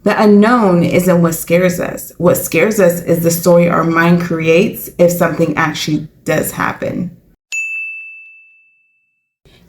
The unknown isn't what scares us. What scares us is the story our mind creates if something actually does happen.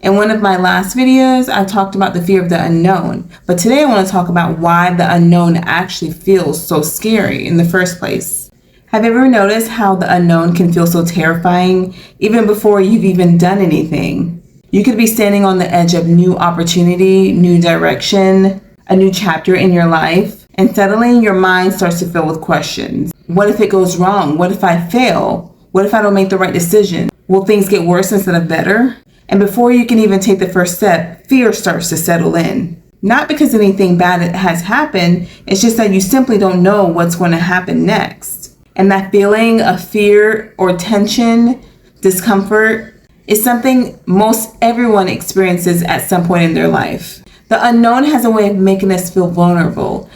In one of my last videos, I talked about the fear of the unknown, but today I want to talk about why the unknown actually feels so scary in the first place. Have you ever noticed how the unknown can feel so terrifying even before you've even done anything? You could be standing on the edge of new opportunity, new direction, a new chapter in your life, and suddenly your mind starts to fill with questions. What if it goes wrong? What if I fail? What if I don't make the right decision? Will things get worse instead of better? And before you can even take the first step, fear starts to settle in. Not because anything bad has happened, it's just that you simply don't know what's going to happen next. And that feeling of fear or tension, discomfort, is something most everyone experiences at some point in their life. The unknown has a way of making us feel vulnerable,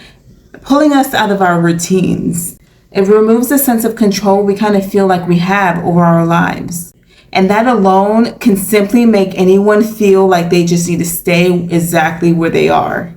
pulling us out of our routines. It removes the sense of control we kind of feel like we have over our lives. And that alone can simply make anyone feel like they just need to stay exactly where they are,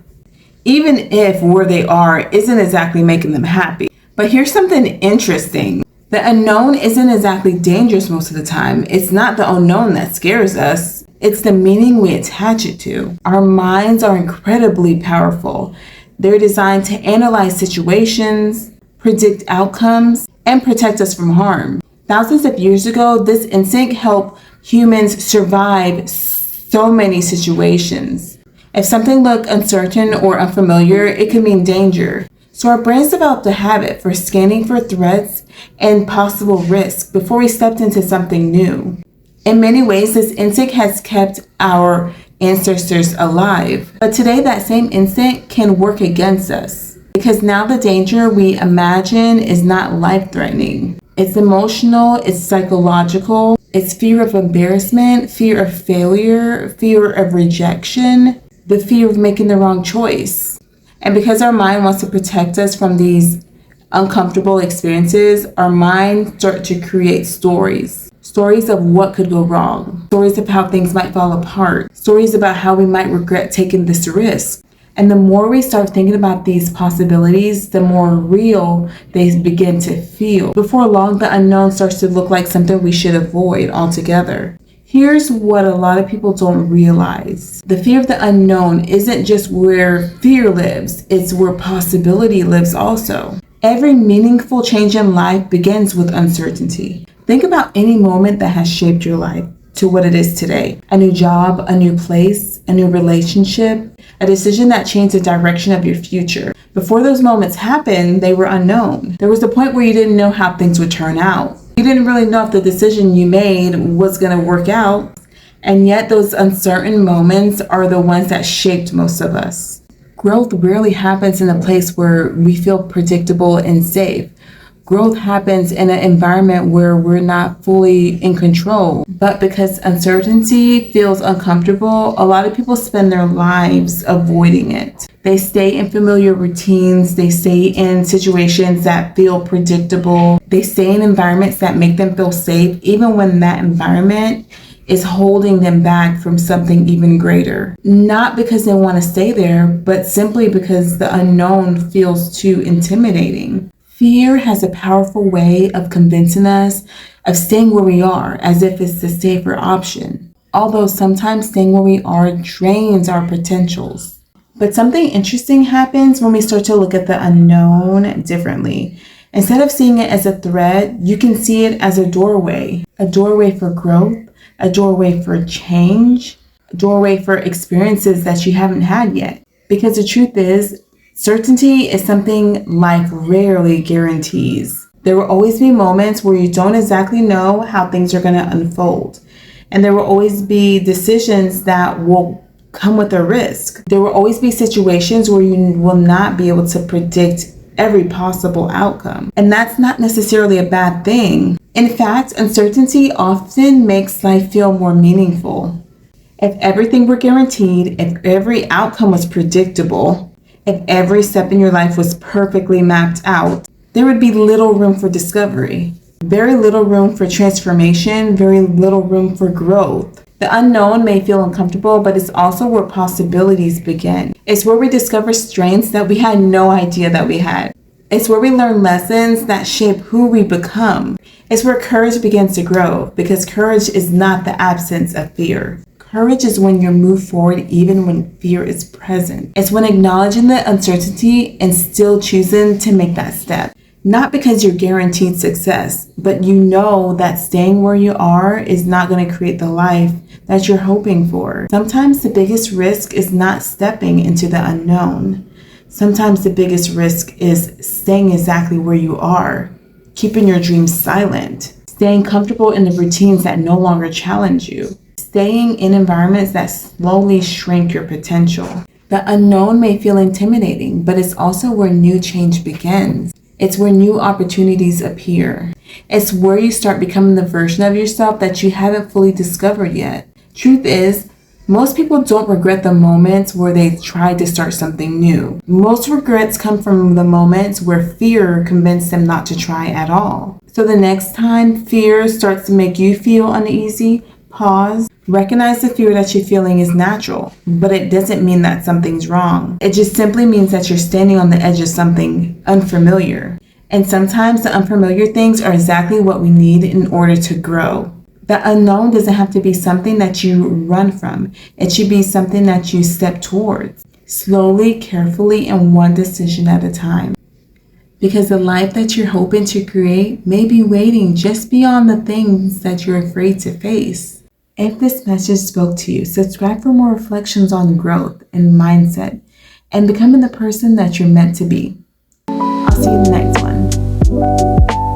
even if where they are isn't exactly making them happy. But here's something interesting. The unknown isn't exactly dangerous most of the time. It's not the unknown that scares us. It's the meaning we attach it to. Our minds are incredibly powerful. They're designed to analyze situations, predict outcomes, and protect us from harm. Thousands of years ago, this instinct helped humans survive so many situations. If something looked uncertain or unfamiliar, it could mean danger. So our brains developed a habit for scanning for threats and possible risks before we stepped into something new. In many ways, this instinct has kept our ancestors alive. But today, that same instinct can work against us, because now the danger we imagine is not life-threatening. It's emotional, it's psychological, it's fear of embarrassment, fear of failure, fear of rejection, the fear of making the wrong choice. And because our mind wants to protect us from these uncomfortable experiences, our minds start to create stories of what could go wrong, stories of how things might fall apart, stories about how we might regret taking this risk. And the more we start thinking about these possibilities, the more real they begin to feel. Before long, the unknown starts to look like something we should avoid altogether. Here's what a lot of people don't realize. The fear of the unknown isn't just where fear lives, it's where possibility lives also. Every meaningful change in life begins with uncertainty. Think about any moment that has shaped your life to what it is today. A new job, a new place, a new relationship, a decision that changed the direction of your future. Before those moments happened, they were unknown. There was a point where you didn't know how things would turn out. You didn't really know if the decision you made was going to work out. And yet those uncertain moments are the ones that shaped most of us. Growth rarely happens in a place where we feel predictable and safe. Growth happens in an environment where we're not fully in control. But because uncertainty feels uncomfortable, a lot of people spend their lives avoiding it. They stay in familiar routines. They stay in situations that feel predictable. They stay in environments that make them feel safe, even when that environment is holding them back from something even greater. Not because they want to stay there, but simply because the unknown feels too intimidating. Fear has a powerful way of convincing us of staying where we are, as if it's the safer option. Although sometimes staying where we are drains our potentials. But something interesting happens when we start to look at the unknown differently. Instead of seeing it as a threat, you can see it as a doorway for growth, a doorway for change, a doorway for experiences that you haven't had yet. Because the truth is, certainty is something life rarely guarantees. There will always be moments where you don't exactly know how things are going to unfold. And there will always be decisions that will come with a risk. There will always be situations where you will not be able to predict every possible outcome. And that's not necessarily a bad thing. In fact, uncertainty often makes life feel more meaningful. If everything were guaranteed, if every outcome was predictable, if every step in your life was perfectly mapped out, there would be little room for discovery, very little room for transformation, very little room for growth. The unknown may feel uncomfortable, but it's also where possibilities begin. It's where we discover strengths that we had no idea that we had. It's where we learn lessons that shape who we become. It's where courage begins to grow, because courage is not the absence of fear. Courage is when you move forward even when fear is present. It's when acknowledging the uncertainty and still choosing to make that step. Not because you're guaranteed success, but you know that staying where you are is not going to create the life that you're hoping for. Sometimes the biggest risk is not stepping into the unknown. Sometimes the biggest risk is staying exactly where you are, keeping your dreams silent, staying comfortable in the routines that no longer challenge you, staying in environments that slowly shrink your potential. The unknown may feel intimidating, but it's also where new change begins. It's where new opportunities appear. It's where you start becoming the version of yourself that you haven't fully discovered yet. Truth is, most people don't regret the moments where they tried to start something new. Most regrets come from the moments where fear convinced them not to try at all. So the next time fear starts to make you feel uneasy, pause. Recognize the fear that you're feeling is natural, but it doesn't mean that something's wrong. It just simply means that you're standing on the edge of something unfamiliar. And sometimes the unfamiliar things are exactly what we need in order to grow. The unknown doesn't have to be something that you run from. It should be something that you step towards, slowly, carefully, and one decision at a time. Because the life that you're hoping to create may be waiting just beyond the things that you're afraid to face. If this message spoke to you, subscribe for more reflections on growth and mindset and becoming the person that you're meant to be. I'll see you in the next one.